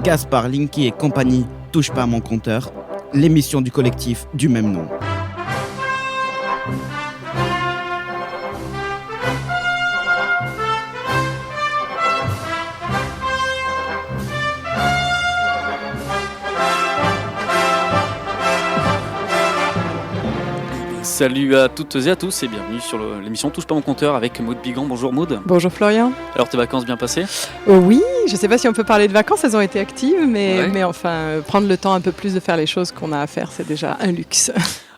Gaspard, Linky et compagnie, touche pas à mon compteur, l'émission du collectif du même nom. Salut à toutes et à tous et bienvenue sur l'émission Touche pas mon compteur avec Maud Bigan. Bonjour Maud. Bonjour Florian. Alors tes vacances bien passées ? Oui, je ne sais pas si on peut parler de vacances, elles ont été actives, mais, Ouais. mais enfin, prendre le temps un peu plus de faire les choses qu'on a à faire, c'est déjà un luxe.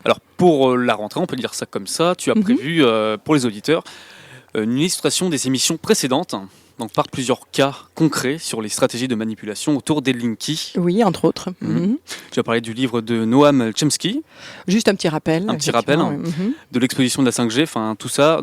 Alors pour la rentrée, on peut dire ça comme ça, tu as prévu pour les auditeurs une illustration des émissions précédentes, donc par plusieurs cas concrets sur les stratégies de manipulation autour des Linky. Oui, entre autres. Mhm. Tu as parlé du livre de Noam Chomsky, Juste un petit rappel. Un petit rappel, effectivement, oui. de l'exposition de la 5G, enfin tout ça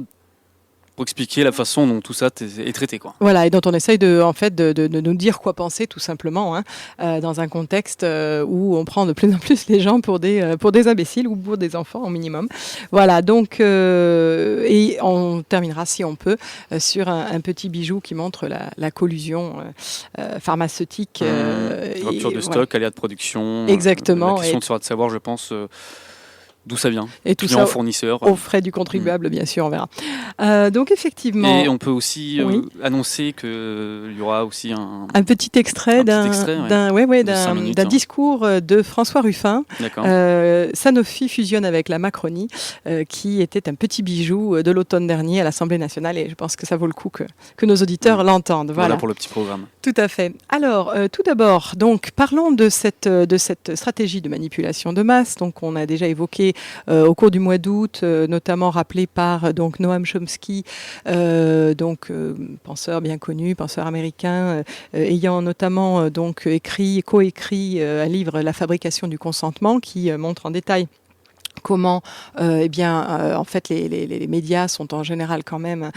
pour expliquer la façon dont tout ça est traité, quoi. Voilà, et dont on essaye de nous dire quoi penser tout simplement, dans un contexte où on prend de plus en plus les gens pour des imbéciles ou pour des enfants au minimum. Voilà, donc et on terminera si on peut sur un petit bijou qui montre la collusion pharmaceutique. Rupture de stock, aléa de production. Exactement. La question Et sera de savoir, je pense, d'où ça vient. Et tout Client, ça fournisseur. aux frais du contribuable, bien sûr, on verra. Donc effectivement, Et on peut aussi Oui. annoncer qu'il y aura aussi un un petit extrait Un petit extrait, ouais. De 5 minutes, d'un discours de François Ruffin. D'accord. Sanofi fusionne avec la Macronie, qui était un petit bijou de l'automne dernier à l'Assemblée nationale, et je pense que ça vaut le coup que nos auditeurs l'entendent. Voilà pour le petit programme. Tout à fait. Alors, tout d'abord, donc, parlons de cette stratégie de manipulation de masse. Donc, on a déjà évoqué au cours du mois d'août, notamment rappelé par donc Noam Chomsky, penseur bien connu, penseur américain, ayant notamment coécrit un livre, La fabrication du consentement, qui montre en détail comment en fait les médias sont en général quand même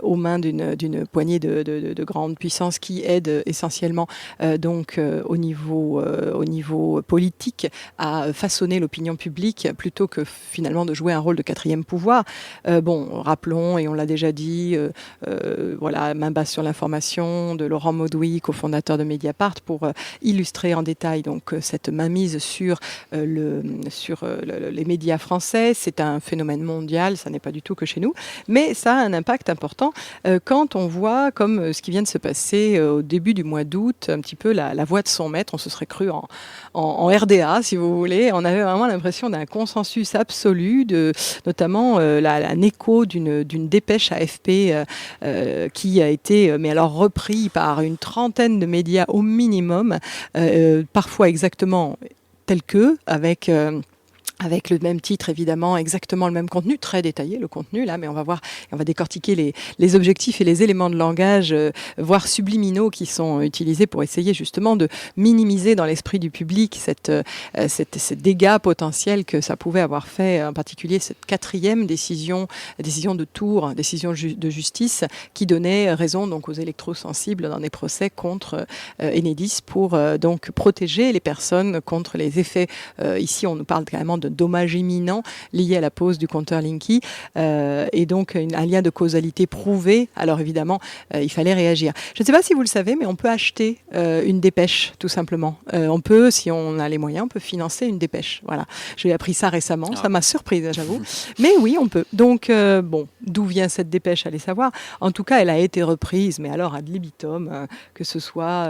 aux mains d'une poignée de grandes puissances qui aident essentiellement au niveau politique à façonner l'opinion publique plutôt que finalement de jouer un rôle de quatrième pouvoir. Rappelons, et on l'a déjà dit, main basse sur l'information de Laurent Maudoui, cofondateur de Mediapart, pour illustrer en détail donc cette mainmise sur les médias français. C'est un phénomène mondial, ça n'est pas du tout que chez nous, mais ça a un impact important quand on voit, comme ce qui vient de se passer au début du mois d'août, un petit peu la voix de son maître. On se serait cru en RDA, si vous voulez. On avait vraiment l'impression d'un consensus absolu, notamment un écho d'une dépêche AFP qui a été repris par une trentaine de médias au minimum, parfois exactement tel que, avec le même titre, évidemment, exactement le même contenu, très détaillé le contenu là, mais on va voir, on va décortiquer les objectifs et les éléments de langage, voire subliminaux, qui sont utilisés pour essayer justement de minimiser dans l'esprit du public ces dégâts potentiels que ça pouvait avoir fait, en particulier cette quatrième décision de Tours, décision de justice, qui donnait raison donc aux électrosensibles dans des procès contre Enedis pour donc protéger les personnes contre les effets. Ici, on nous parle carrément de dommages imminents liés à la pose du compteur Linky, et donc un lien de causalité prouvé. Alors évidemment, il fallait réagir. Je ne sais pas si vous le savez, mais on peut acheter une dépêche, tout simplement. On peut, si on a les moyens, on peut financer une dépêche. Voilà. J'ai appris ça récemment, ça m'a surprise, j'avoue. Mais oui, on peut. Donc, d'où vient cette dépêche, allez savoir. En tout cas, elle a été reprise, mais alors ad libitum, que ce soit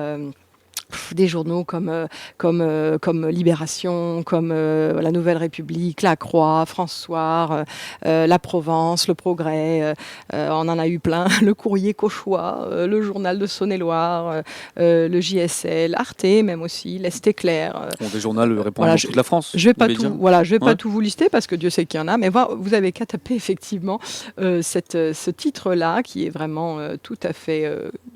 des journaux comme Libération, comme La Nouvelle République, La Croix, François, La Provence, Le Progrès, on en a eu plein, Le Courrier Cauchois, le Journal de Saône-et-Loire, le JSL, Arte même aussi, l'Est Éclair. Des journaux répondent dans toute la France. Je vais pas tout vous lister parce que Dieu sait qu'il y en a, mais vous avez qu'à taper effectivement ce titre-là qui est vraiment tout à fait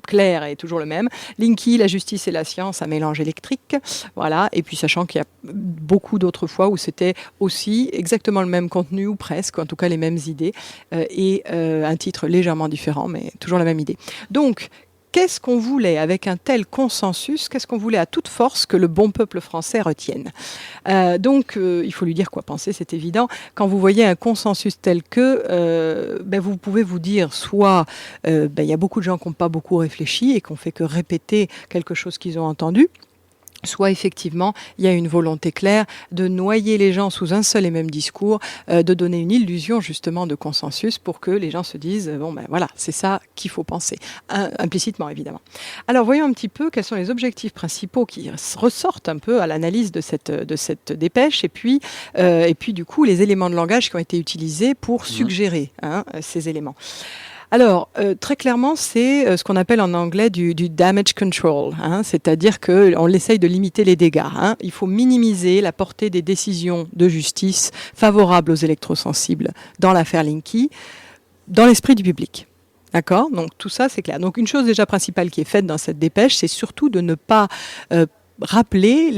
clair et toujours le même. Linky, la justice et la science à mélange électrique. Voilà. Et puis sachant qu'il y a beaucoup d'autres fois où c'était aussi exactement le même contenu ou presque, en tout cas les mêmes idées, et un titre légèrement différent, mais toujours la même idée. Donc, qu'est-ce qu'on voulait avec un tel consensus? Qu'est-ce qu'on voulait à toute force que le bon peuple français retienne? Il faut lui dire quoi penser, c'est évident. Quand vous voyez un consensus tel que, vous pouvez vous dire soit il y a beaucoup de gens qui n'ont pas beaucoup réfléchi et qui n'ont fait que répéter quelque chose qu'ils ont entendu, soit effectivement il y a une volonté claire de noyer les gens sous un seul et même discours, de donner une illusion justement de consensus pour que les gens se disent bon ben voilà, c'est ça qu'il faut penser, implicitement évidemment. Alors voyons un petit peu quels sont les objectifs principaux qui ressortent un peu à l'analyse de cette dépêche et puis du coup les éléments de langage qui ont été utilisés pour suggérer ces éléments. Alors, très clairement, c'est ce qu'on appelle en anglais du damage control, c'est-à-dire qu'on essaye de limiter les dégâts. Il faut minimiser la portée des décisions de justice favorables aux électrosensibles dans l'affaire Linky, dans l'esprit du public. D'accord ? Donc tout ça, c'est clair. Donc une chose déjà principale qui est faite dans cette dépêche, c'est surtout de ne pas rappeler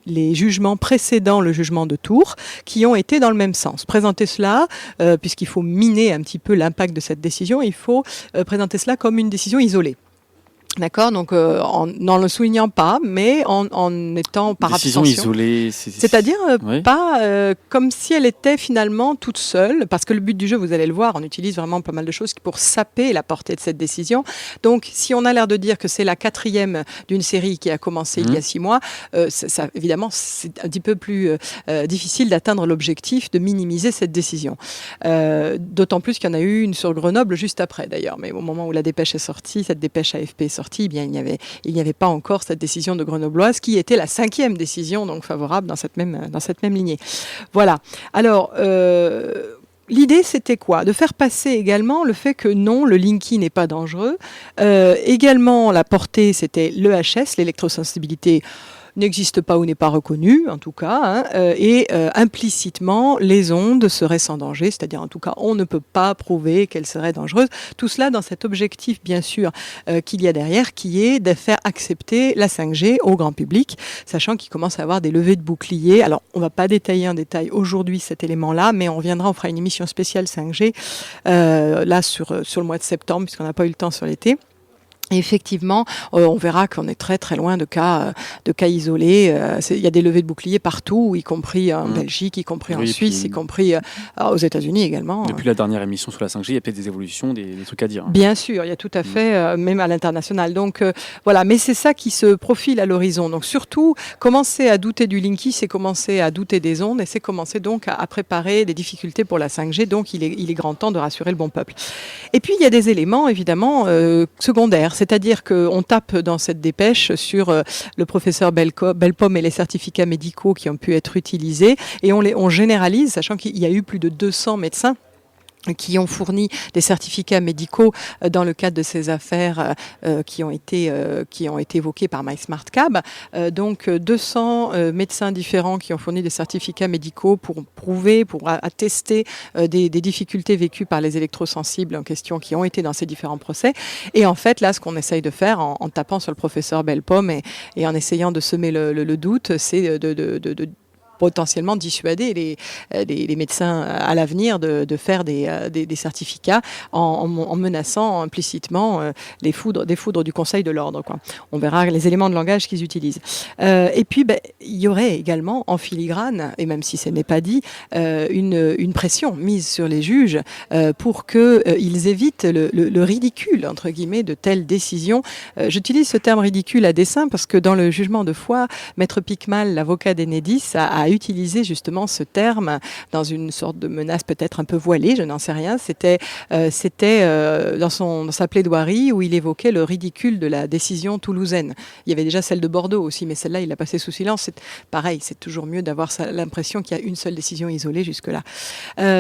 les jugements précédant le jugement de Tours qui ont été dans le même sens. Présenter cela, puisqu'il faut miner un petit peu l'impact de cette décision, il faut présenter cela comme une décision isolée. D'accord, donc n'en le soulignant pas, mais en étant par décision abstention. Isolée, c'est-à-dire oui. pas comme si elle était finalement toute seule, parce que le but du jeu, vous allez le voir, on utilise vraiment pas mal de choses pour saper la portée de cette décision. Donc, si on a l'air de dire que c'est la 4e d'une série qui a commencé il y a 6 mois, ça, évidemment, c'est un petit peu plus difficile d'atteindre l'objectif de minimiser cette décision. D'autant plus qu'il y en a eu une sur Grenoble juste après, d'ailleurs. Mais au moment où la dépêche est sortie, cette dépêche AFP est sortie, eh bien, il n'y avait pas encore cette décision de Grenobloise qui était la 5e décision donc favorable dans cette même lignée. Voilà. Alors, l'idée, c'était quoi ? De faire passer également le fait que non, le Linky n'est pas dangereux. Également, la portée, c'était l'EHS, l'électrosensibilité n'existe pas ou n'est pas reconnue, en tout cas, et implicitement, les ondes seraient sans danger, c'est-à-dire, en tout cas, on ne peut pas prouver qu'elles seraient dangereuses. Tout cela dans cet objectif, bien sûr, qu'il y a derrière, qui est de faire accepter la 5G au grand public, sachant qu'il commence à avoir des levées de boucliers. Alors, on ne va pas détailler en détail aujourd'hui cet élément-là, mais on reviendra, on fera une émission spéciale 5G, là, sur le mois de septembre, puisqu'on n'a pas eu le temps sur l'été. Et effectivement, on verra qu'on est très très loin de cas isolés. Il y a des levées de boucliers partout, y compris en Belgique, y compris en Suisse, y compris aux États-Unis également. Depuis la dernière émission sur la 5G, il y a peut-être des évolutions, des trucs à dire. Bien sûr, il y a tout à fait, même à l'international. Donc voilà, mais c'est ça qui se profile à l'horizon. Donc surtout, commencer à douter du Linky, c'est commencer à douter des ondes et c'est commencer donc à préparer des difficultés pour la 5G. Donc il est grand temps de rassurer le bon peuple. Et puis il y a des éléments évidemment secondaires. C'est-à-dire qu'on tape dans cette dépêche sur le professeur Belpom et les certificats médicaux qui ont pu être utilisés et on généralise, sachant qu'il y a eu plus de 200 médecins qui ont fourni des certificats médicaux dans le cadre de ces affaires qui ont été évoquées par MySmartCab. Donc 200 médecins différents qui ont fourni des certificats médicaux pour prouver, pour attester des difficultés vécues par les électrosensibles en question qui ont été dans ces différents procès. Et en fait, là, ce qu'on essaye de faire en tapant sur le professeur Belpom et en essayant de semer le doute, c'est de potentiellement dissuader les médecins à l'avenir de faire des certificats en menaçant implicitement des foudres du Conseil de l'ordre, quoi. On verra les éléments de langage qu'ils utilisent. Et puis, il y aurait également en filigrane, et même si ce n'est pas dit, une pression mise sur les juges pour qu'ils évitent le ridicule, entre guillemets, de telles décisions. J'utilise ce terme ridicule à dessein parce que dans le jugement de foi, Maître Picmal, l'avocat d'Enedis, a utilisé justement ce terme dans une sorte de menace peut-être un peu voilée, je n'en sais rien. C'était dans sa plaidoirie où il évoquait le ridicule de la décision toulousaine. Il y avait déjà celle de Bordeaux aussi, mais celle-là, il l'a passée sous silence. C'est pareil, c'est toujours mieux d'avoir l'impression qu'il y a une seule décision isolée jusque-là.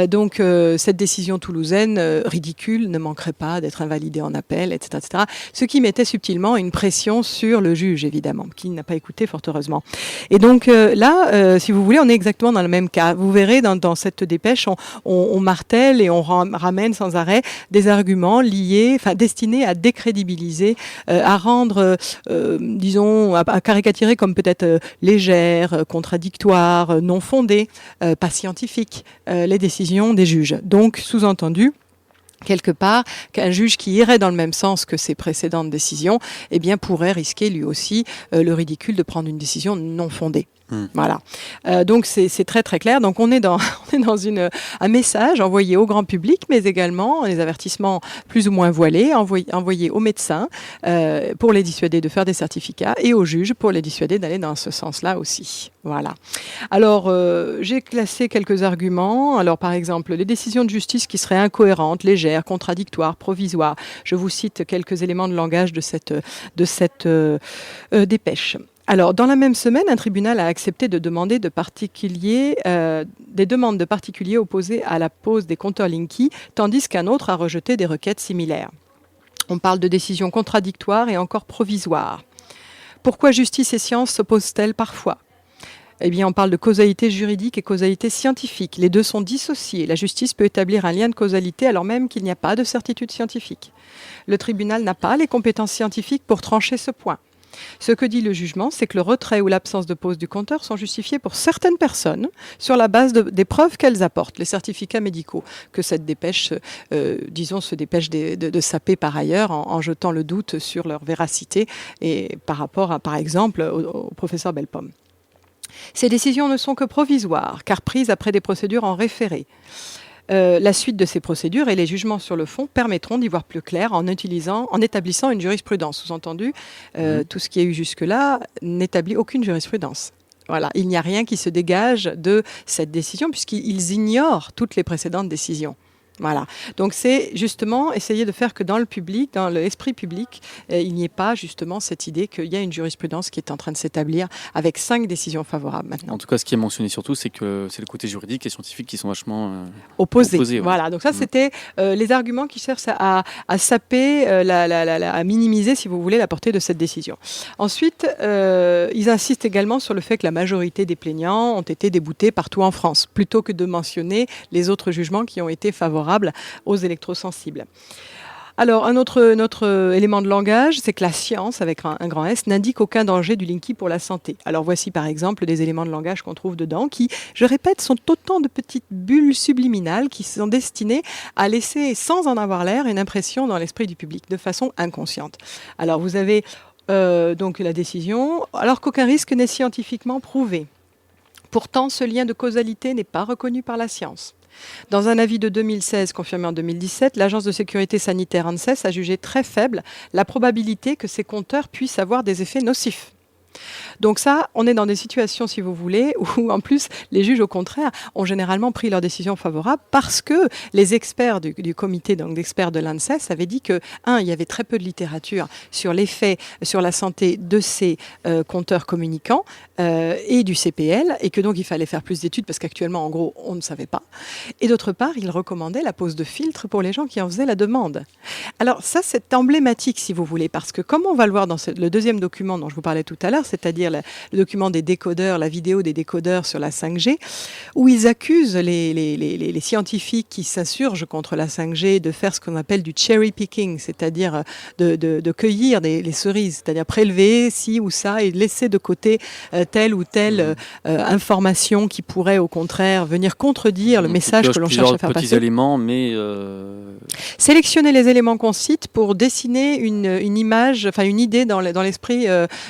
Donc, cette décision toulousaine, ridicule, ne manquerait pas d'être invalidée en appel, etc., etc. Ce qui mettait subtilement une pression sur le juge, évidemment, qui n'a pas écouté, fort heureusement. Et donc, là, si vous voulez, on est exactement dans le même cas. Vous verrez, dans cette dépêche, on martèle et on ramène sans arrêt des arguments liés, destinés à décrédibiliser, à rendre, disons, à caricaturer comme peut-être légères, contradictoires, non fondées, pas scientifiques, les décisions des juges. Donc, sous-entendu, quelque part, qu'un juge qui irait dans le même sens que ses précédentes décisions, eh bien, pourrait risquer lui aussi le ridicule de prendre une décision non fondée. Voilà. Donc c'est très très clair. Donc on est dans un message envoyé au grand public, mais également des avertissements plus ou moins voilés envoyés aux médecins pour les dissuader de faire des certificats et aux juges pour les dissuader d'aller dans ce sens-là aussi. Voilà. Alors j'ai classé quelques arguments. Alors par exemple, les décisions de justice qui seraient incohérentes, légères, contradictoires, provisoires. Je vous cite quelques éléments de langage de cette dépêche. Alors, dans la même semaine, un tribunal a accepté de demander des demandes de particuliers opposés à la pose des compteurs Linky, tandis qu'un autre a rejeté des requêtes similaires. On parle de décisions contradictoires et encore provisoires. Pourquoi justice et science s'opposent-elles parfois ? Eh bien, on parle de causalité juridique et causalité scientifique. Les deux sont dissociés. La justice peut établir un lien de causalité alors même qu'il n'y a pas de certitude scientifique. Le tribunal n'a pas les compétences scientifiques pour trancher ce point. Ce que dit le jugement, c'est que le retrait ou l'absence de pose du compteur sont justifiés pour certaines personnes sur la base des preuves qu'elles apportent, les certificats médicaux, que cette dépêche, se dépêche de saper par ailleurs en jetant le doute sur leur véracité et par rapport à, par exemple, au professeur Bellepomme. Ces décisions ne sont que provisoires, car prises après des procédures en référé. La suite de ces procédures et les jugements sur le fond permettront d'y voir plus clair en établissant une jurisprudence. Sous-entendu, tout ce qui a eu jusque-là n'établit aucune jurisprudence. Voilà, il n'y a rien qui se dégage de cette décision puisqu'ils ignorent toutes les précédentes décisions. Voilà. Donc c'est justement essayer de faire que dans le public, dans l'esprit public, il n'y ait pas justement cette idée qu'il y a une jurisprudence qui est en train de s'établir avec 5 décisions favorables maintenant. En tout cas, ce qui est mentionné surtout, c'est que c'est le côté juridique et scientifique qui sont vachement opposés. Ouais. Voilà. Donc ça, c'était les arguments qui cherchent à saper, à minimiser, si vous voulez, la portée de cette décision. Ensuite, ils insistent également sur le fait que la majorité des plaignants ont été déboutés partout en France, plutôt que de mentionner les autres jugements qui ont été favorables aux électrosensibles. Alors, un autre élément de langage, c'est que la science, avec un grand S, n'indique aucun danger du Linky pour la santé. Alors, voici par exemple des éléments de langage qu'on trouve dedans qui, je répète, sont autant de petites bulles subliminales qui sont destinées à laisser, sans en avoir l'air, une impression dans l'esprit du public, de façon inconsciente. Alors, vous avez donc la décision, alors qu'aucun risque n'est scientifiquement prouvé. Pourtant, ce lien de causalité n'est pas reconnu par la science. Dans un avis de 2016 confirmé en 2017, l'agence de sécurité sanitaire ANSES a jugé très faible la probabilité que ces compteurs puissent avoir des effets nocifs. Donc ça, on est dans des situations, si vous voulez, où en plus, les juges, au contraire, ont généralement pris leurs décisions favorables parce que les experts du comité d'experts de l'ANSES avaient dit que, il y avait très peu de littérature sur l'effet sur la santé de ces compteurs communicants et du CPL, et que donc il fallait faire plus d'études parce qu'actuellement, en gros, on ne savait pas. Et d'autre part, ils recommandaient la pose de filtres pour les gens qui en faisaient la demande. Alors ça, c'est emblématique, si vous voulez, parce que comme on va le voir dans le deuxième document dont je vous parlais tout à l'heure, c'est-à-dire le document des décodeurs, la vidéo des décodeurs sur la 5G, où ils accusent les scientifiques qui s'insurgent contre la 5G de faire ce qu'on appelle du cherry picking, c'est-à-dire de cueillir les cerises, c'est-à-dire prélever ci ou ça et laisser de côté telle ou telle information qui pourrait au contraire venir contredire le message que l'on cherche à faire passer. Petits éléments, mais sélectionner les éléments qu'on cite pour dessiner une image, enfin une idée dans l'esprit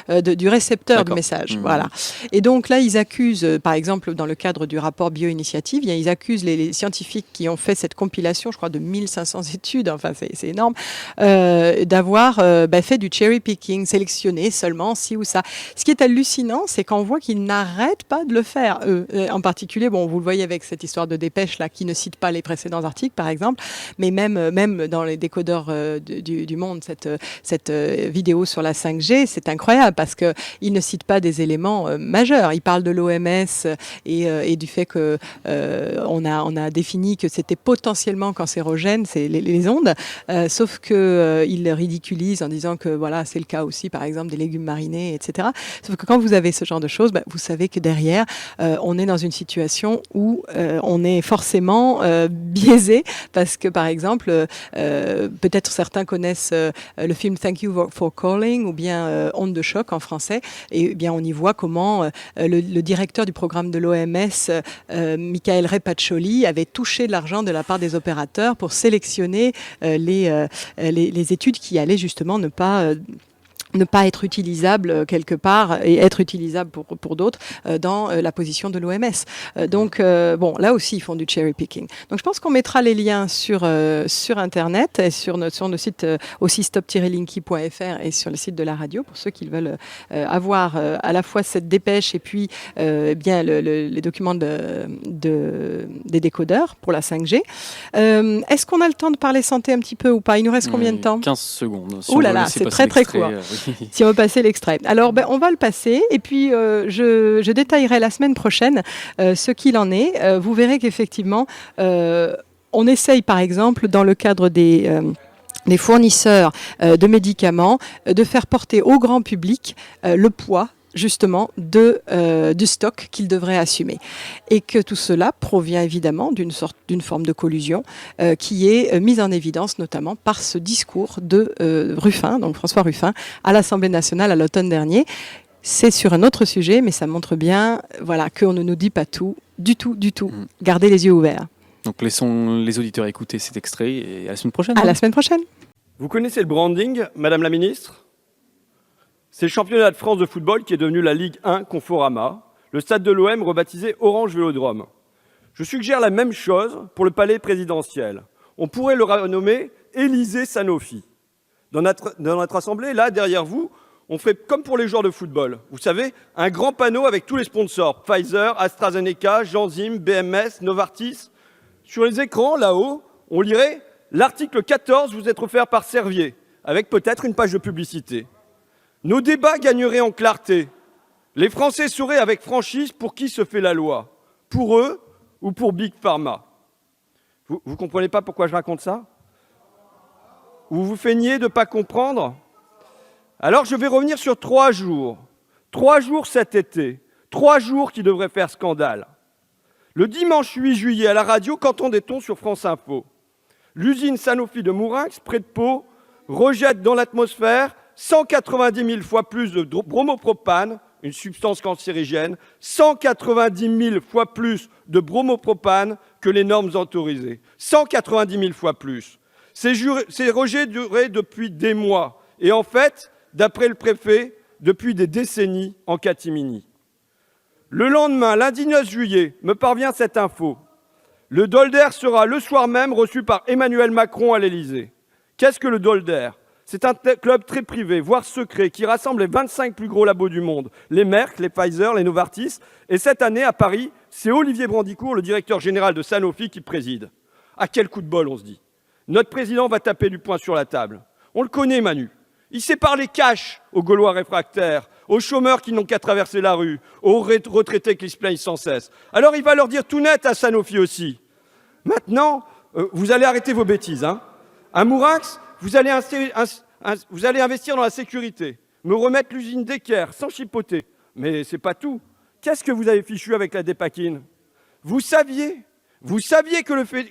du récepteur du message. Voilà. Et donc là, ils accusent, par exemple, dans le cadre du rapport Bioinitiative, ils accusent les scientifiques qui ont fait cette compilation, je crois, de 1500 études, enfin c'est énorme, d'avoir fait du cherry picking, sélectionné seulement ci ou ça. Ce qui est hallucinant, c'est qu'on voit qu'ils n'arrêtent pas de le faire. En particulier, vous le voyez avec cette histoire de dépêche là, qui ne cite pas les précédents articles, par exemple, mais même dans les décodeurs du Monde, cette vidéo sur la 5G, c'est incroyable parce que il ne cite pas des éléments majeurs. Il parle de l'OMS et du fait que on a défini que c'était potentiellement cancérogène, c'est les ondes, sauf que il ridiculise en disant que voilà, c'est le cas aussi, par exemple, des légumes marinés, etc. Sauf que quand vous avez ce genre de choses, vous savez que derrière, on est dans une situation où on est forcément biaisé parce que, par exemple, peut-être certains connaissent le film Thank You for Calling ou bien Onde de choc en français. Et bien, on y voit comment le directeur du programme de l'OMS, Michael Repaccioli, avait touché de l'argent de la part des opérateurs pour sélectionner les études qui allaient justement ne pas ne pas être utilisable quelque part et être utilisable pour d'autres dans la position de l'OMS. Donc, bon, là aussi, ils font du cherry picking. Donc, je pense qu'on mettra les liens sur Internet et sur nos sites aussi stop-linky.fr et sur le site de la radio pour ceux qui veulent avoir à la fois cette dépêche et puis bien les documents des décodeurs pour la 5G. Est-ce qu'on a le temps de parler santé un petit peu ou pas? Il nous reste combien de temps? 15 secondes. Si Ouh là là, c'est très très court. Si on veut passer l'extrait. Alors, on va le passer et puis je détaillerai la semaine prochaine ce qu'il en est. Vous verrez qu'effectivement, on essaye par exemple dans le cadre des fournisseurs de médicaments de faire porter au grand public le poids justement du stock qu'ils devraient assumer. Et que tout cela provient évidemment d'une forme de collusion qui est mise en évidence notamment par ce discours de Ruffin, donc François Ruffin, à l'Assemblée nationale à l'automne dernier. C'est sur un autre sujet, mais ça montre bien qu'on ne nous dit pas tout, du tout. Gardez les yeux ouverts. Donc laissons les auditeurs écouter cet extrait et à la semaine prochaine. À la semaine prochaine. Vous connaissez le branding, Madame la Ministre ? C'est le championnat de France de football qui est devenu la Ligue 1 Conforama, le stade de l'OM rebaptisé Orange Vélodrome. Je suggère la même chose pour le palais présidentiel. On pourrait le renommer Élysée Sanofi. Dans notre assemblée, là, derrière vous, on ferait comme pour les joueurs de football. Vous savez, un grand panneau avec tous les sponsors. Pfizer, AstraZeneca, Genzym, BMS, Novartis. Sur les écrans, là-haut, on lirait « L'article 14 vous est offert par Servier », avec peut-être une page de publicité. Nos débats gagneraient en clarté. Les Français sauraient avec franchise pour qui se fait la loi. Pour eux ou pour Big Pharma. Vous comprenez pas pourquoi je raconte ça? Ou vous feignez de ne pas comprendre? Alors je vais revenir sur 3 jours. 3 jours cet été. 3 jours qui devraient faire scandale. Le dimanche 8 juillet à la radio, qu'entendait-on sur France Info? L'usine Sanofi de Mourinx, près de Pau, rejette dans l'atmosphère 190 000 fois plus de bromopropane, une substance cancérigène, 190 000 fois plus de bromopropane que les normes autorisées. 190 000 fois plus. Ces rejets duraient depuis des mois. Et en fait, d'après le préfet, depuis des décennies en catimini. Le lendemain, lundi 9 juillet, me parvient cette info. Le Dolder sera le soir même reçu par Emmanuel Macron à l'Élysée. Qu'est-ce que le Dolder ? C'est un club très privé, voire secret, qui rassemble les 25 plus gros labos du monde, les Merck, les Pfizer, les Novartis. Et cette année, à Paris, c'est Olivier Brandicourt, le directeur général de Sanofi, qui préside. À quel coup de bol, on se dit. Notre président va taper du poing sur la table. On le connaît, Manu. Il sait parler cash aux Gaulois réfractaires, aux chômeurs qui n'ont qu'à traverser la rue, aux retraités qui se plaignent sans cesse. Alors il va leur dire tout net à Sanofi aussi. Maintenant, vous allez arrêter vos bêtises. À Mourinx, vous allez investir dans la sécurité, me remettre l'usine d'équerre sans chipoter. Mais c'est pas tout. Qu'est-ce que vous avez fichu avec la dépakine? Vous saviez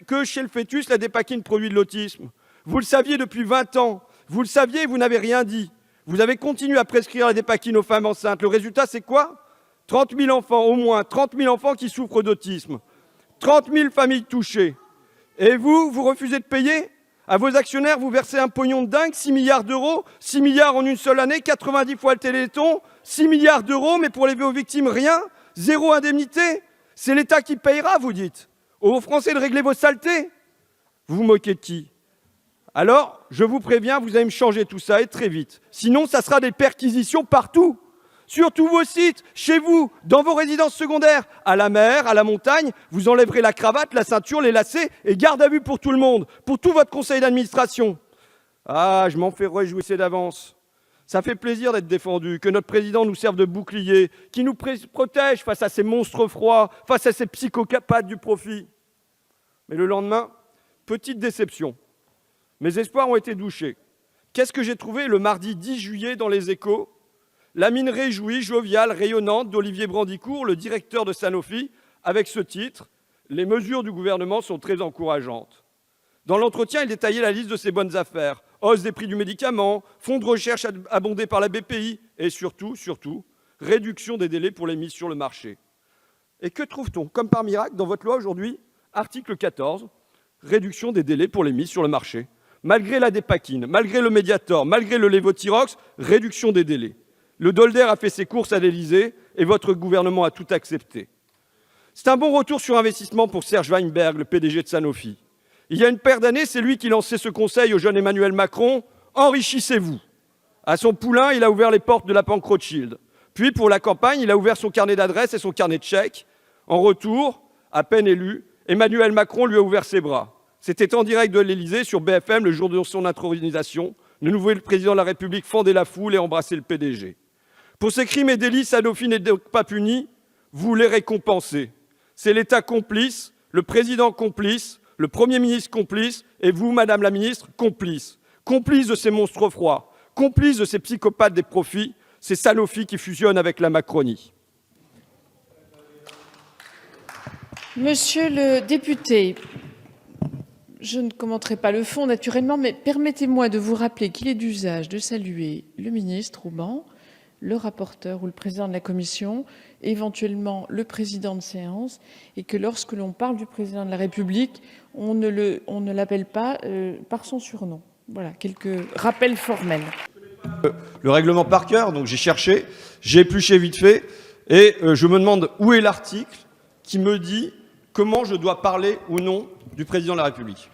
que chez le fœtus, la dépakine produit de l'autisme. Vous le saviez depuis 20 ans. Vous le saviez et vous n'avez rien dit. Vous avez continué à prescrire la dépakine aux femmes enceintes. Le résultat, c'est quoi? 30 000 enfants, au moins 30 000 enfants qui souffrent d'autisme. 30 000 familles touchées. Et vous refusez de payer? À vos actionnaires, vous versez un pognon de dingue, 6 milliards d'euros, 6 milliards en une seule année, 90 fois le Téléthon, 6 milliards d'euros, mais pour les victimes, rien, 0 indemnité. C'est l'État qui payera, vous dites. Aux Français de régler vos saletés. Vous vous moquez de qui? Alors, je vous préviens, vous allez me changer tout ça et très vite. Sinon, ça sera des perquisitions partout. Sur tous vos sites, chez vous, dans vos résidences secondaires, à la mer, à la montagne, vous enlèverez la cravate, la ceinture, les lacets et garde à vue pour tout le monde, pour tout votre conseil d'administration. Ah, je m'en fais réjouir d'avance. Ça fait plaisir d'être défendu, que notre président nous serve de bouclier, qui nous protège face à ces monstres froids, face à ces psychopathes du profit. Mais le lendemain, petite déception. Mes espoirs ont été douchés. Qu'est-ce que j'ai trouvé le mardi 10 juillet dans les Échos? La mine réjouie, joviale, rayonnante d'Olivier Brandicourt, le directeur de Sanofi, avec ce titre « Les mesures du gouvernement sont très encourageantes ». Dans l'entretien, il détaillait la liste de ses bonnes affaires. Hausse des prix du médicament, fonds de recherche abondés par la BPI et surtout, réduction des délais pour les mises sur le marché. Et que trouve-t-on, comme par miracle, dans votre loi aujourd'hui? Article 14, réduction des délais pour les mises sur le marché. Malgré la dépakine, malgré le Mediator, malgré le Levothyrox, réduction des délais. Le Dolder a fait ses courses à l'Élysée et votre gouvernement a tout accepté. C'est un bon retour sur investissement pour Serge Weinberg, le PDG de Sanofi. Il y a une paire d'années, c'est lui qui lançait ce conseil au jeune Emmanuel Macron « Enrichissez-vous ». À son poulain, il a ouvert les portes de la banque Rothschild. Puis, pour la campagne, il a ouvert son carnet d'adresses et son carnet de chèques. En retour, à peine élu, Emmanuel Macron lui a ouvert ses bras. C'était en direct de l'Élysée, sur BFM, le jour de son intronisation. Le nouveau président de la République fendait la foule et embrassait le PDG. Pour ces crimes et délits, Sanofi n'est donc pas puni, vous les récompensez. C'est l'État complice, le président complice, le Premier ministre complice, et vous, Madame la Ministre, complice. Complice de ces monstres froids, complice de ces psychopathes des profits, c'est Sanofi qui fusionne avec la Macronie. Monsieur le député, je ne commenterai pas le fond naturellement, mais permettez-moi de vous rappeler qu'il est d'usage de saluer le ministre au banc, le rapporteur ou le président de la commission, éventuellement le président de séance, et que lorsque l'on parle du président de la République, on ne l'appelle pas par son surnom. Voilà, quelques rappels formels. Le règlement par cœur, donc j'ai cherché, j'ai épluché vite fait, et je me demande où est l'article qui me dit comment je dois parler ou non du président de la République.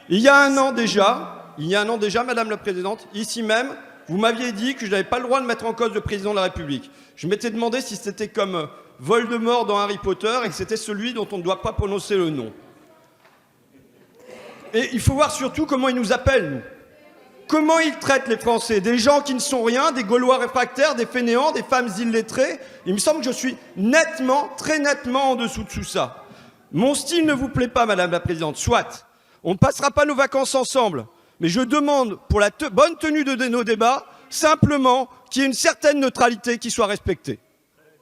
Il y a un an déjà, Madame la Présidente, ici même, vous m'aviez dit que je n'avais pas le droit de mettre en cause le président de la République. Je m'étais demandé si c'était comme Voldemort dans Harry Potter et que c'était celui dont on ne doit pas prononcer le nom. Et il faut voir surtout comment il nous appelle, nous. Comment il traite les Français? Des gens qui ne sont rien, des Gaulois réfractaires, des fainéants, des femmes illettrées. Il me semble que je suis nettement, très nettement en dessous de tout ça. Mon style ne vous plaît pas, Madame la Présidente, soit. On ne passera pas nos vacances ensemble. Mais je demande, pour la bonne tenue de nos débats, simplement qu'il y ait une certaine neutralité qui soit respectée.